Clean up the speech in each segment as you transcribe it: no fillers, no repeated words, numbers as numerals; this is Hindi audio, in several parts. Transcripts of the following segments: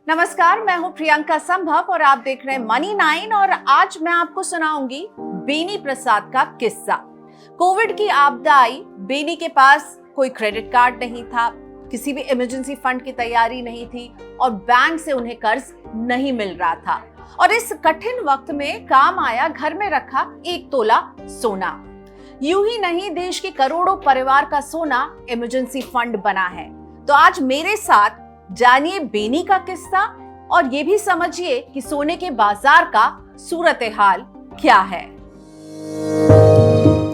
नमस्कार, मैं हूं प्रियंका संभव और आप देख रहे हैं मनी 9 और आज मैं आपको सुनाऊंगी बेनी प्रसाद का किस्सा। कोविड की आपदा आई, बेनी के पास कोई क्रेडिट कार्ड नहीं था, किसी भी इमरजेंसी फंड की तैयारी नहीं थी और बैंक से उन्हें कर्ज नहीं मिल रहा था। और इस कठिन वक्त में काम आया घर में रखा 1 तोला सोना। यूं ही नहीं, देश के करोड़ों परिवार का सोना इमरजेंसी फंड बना है। तो आज मेरे साथ जानिए बेनी का किस्सा और ये भी समझिए कि सोने के बाजार का सूरत हाल क्या है।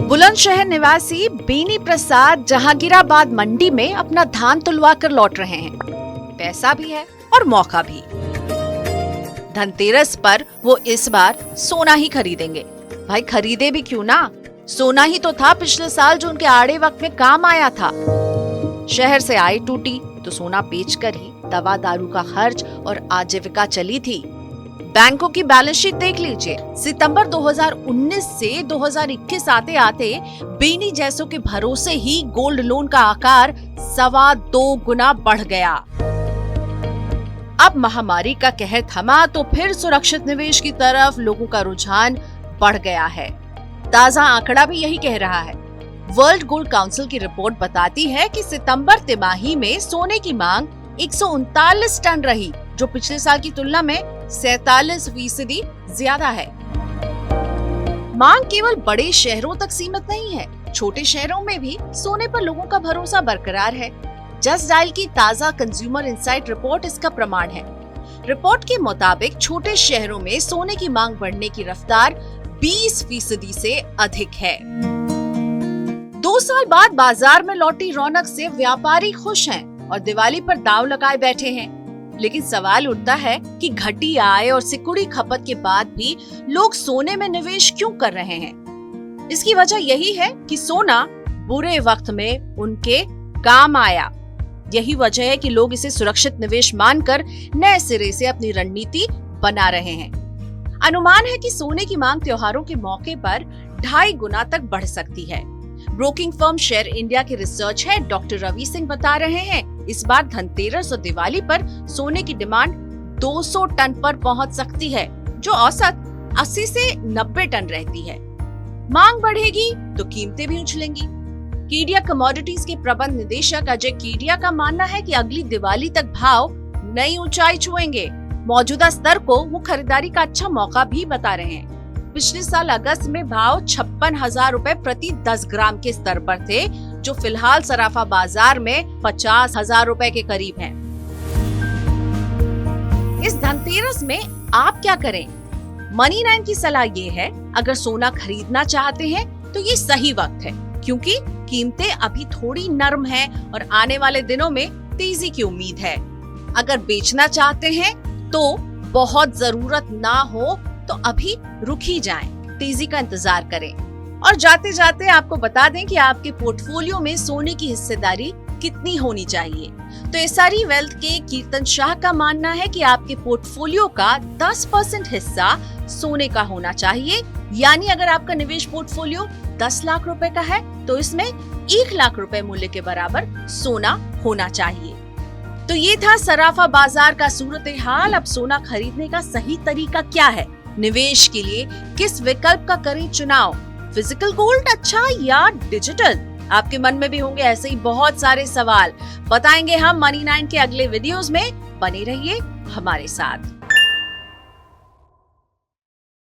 बुलंदशहर निवासी बेनी प्रसाद जहांगीराबाद मंडी में अपना धान तुलवा कर लौट रहे हैं। पैसा भी है और मौका भी। धनतेरस पर वो इस बार सोना ही खरीदेंगे। भाई खरीदे भी क्यों ना, सोना ही तो था पिछले साल जो उनके आड़े वक्त में काम आया था। शहर से आय टूटी तो सोना बेचकर ही दवा दारू का खर्च और आजीविका चली थी। बैंकों की बैलेंस शीट देख लीजिए। सितंबर 2019 से 2021 आते आते बेनी जैसों के भरोसे ही गोल्ड लोन का आकार 2.25 गुना बढ़ गया। अब महामारी का कहर थमा तो फिर सुरक्षित निवेश की तरफ लोगों का रुझान बढ़ गया है। ताजा आंकड़ा भी यही कह रहा है। वर्ल्ड गोल्ड काउंसिल की रिपोर्ट बताती है कि सितंबर तिमाही में सोने की मांग 139 टन रही, जो पिछले साल की तुलना में 47% ज्यादा है। मांग केवल बड़े शहरों तक सीमित नहीं है, छोटे शहरों में भी सोने पर लोगों का भरोसा बरकरार है। जस्ट डायल की ताजा कंज्यूमर इनसाइट रिपोर्ट इसका प्रमाण है। रिपोर्ट के मुताबिक छोटे शहरों में सोने की मांग बढ़ने की रफ्तार 20% से अधिक है। 2 साल बाद बाजार में लौटी रौनक से व्यापारी खुश हैं और दिवाली पर दांव लगाए बैठे हैं। लेकिन सवाल उठता है कि घटी आय और सिकुड़ी खपत के बाद भी लोग सोने में निवेश क्यों कर रहे हैं? इसकी वजह यही है कि सोना बुरे वक्त में उनके काम आया। यही वजह है कि लोग इसे सुरक्षित निवेश मानकर नए सिरे से अपनी रणनीति बना रहे हैं। अनुमान है कि सोने की मांग त्योहारों के मौके पर 2.5 गुना तक बढ़ सकती है। ब्रोकिंग फर्म शेयर इंडिया के research head doctor Ravi Singh बता रहे हैं, इस बार धनतेरस और दिवाली पर सोने की डिमांड 200 टन पर पहुंच सकती है, जो औसत 80 से 90 टन रहती है। मांग बढ़ेगी तो कीमतें भी उछलेंगी। कीडिया कमोडिटीज के प्रबंध निदेशक अजय कीडिया का मानना है कि अगली दिवाली तक भाव नई ऊंचाई छुएंगे। मौजूदा स्तर को वो खरीदारी का अच्छा मौका भी बता रहे हैं। पिछले साल अगस्त में भाव 56,000 रुपए प्रति 10 ग्राम के स्तर पर थे, जो फिलहाल सराफा बाजार में 50,000 रुपए के करीब हैं। इस धनतेरस में आप क्या करें? मनी 9 की सलाह ये है, अगर सोना खरीदना चाहते हैं तो ये सही वक्त है, क्योंकि कीमतें अभी थोड़ी नरम हैं और आने वाले दिनों में तेजी की उम्मीद है। अगर बेचना चाहते हैं तो बहुत जरूरत ना हो तो अभी रुक ही जाएं, तेजी का इंतजार करें। और जाते जाते आपको बता दें कि आपके पोर्टफोलियो में सोने की हिस्सेदारी कितनी होनी चाहिए। तो एसआरई वेल्थ के कीर्तन शाह का मानना है कि आपके पोर्टफोलियो का 10% हिस्सा सोने का होना चाहिए। यानी अगर आपका निवेश पोर्टफोलियो 10 लाख रुपए का है तो इसमें 1 लाख रुपए मूल्य के बराबर सोना होना चाहिए। तो ये था सराफा बाजार का सूरत हाल। अब सोना खरीदने का सही तरीका क्या है? निवेश के लिए किस विकल्प का करें चुनाव? फिजिकल गोल्ड अच्छा या डिजिटल? आपके मन में भी होंगे ऐसे ही बहुत सारे सवाल। बताएंगे हम मनी 9 के अगले वीडियोस में। बने रहिए हमारे साथ।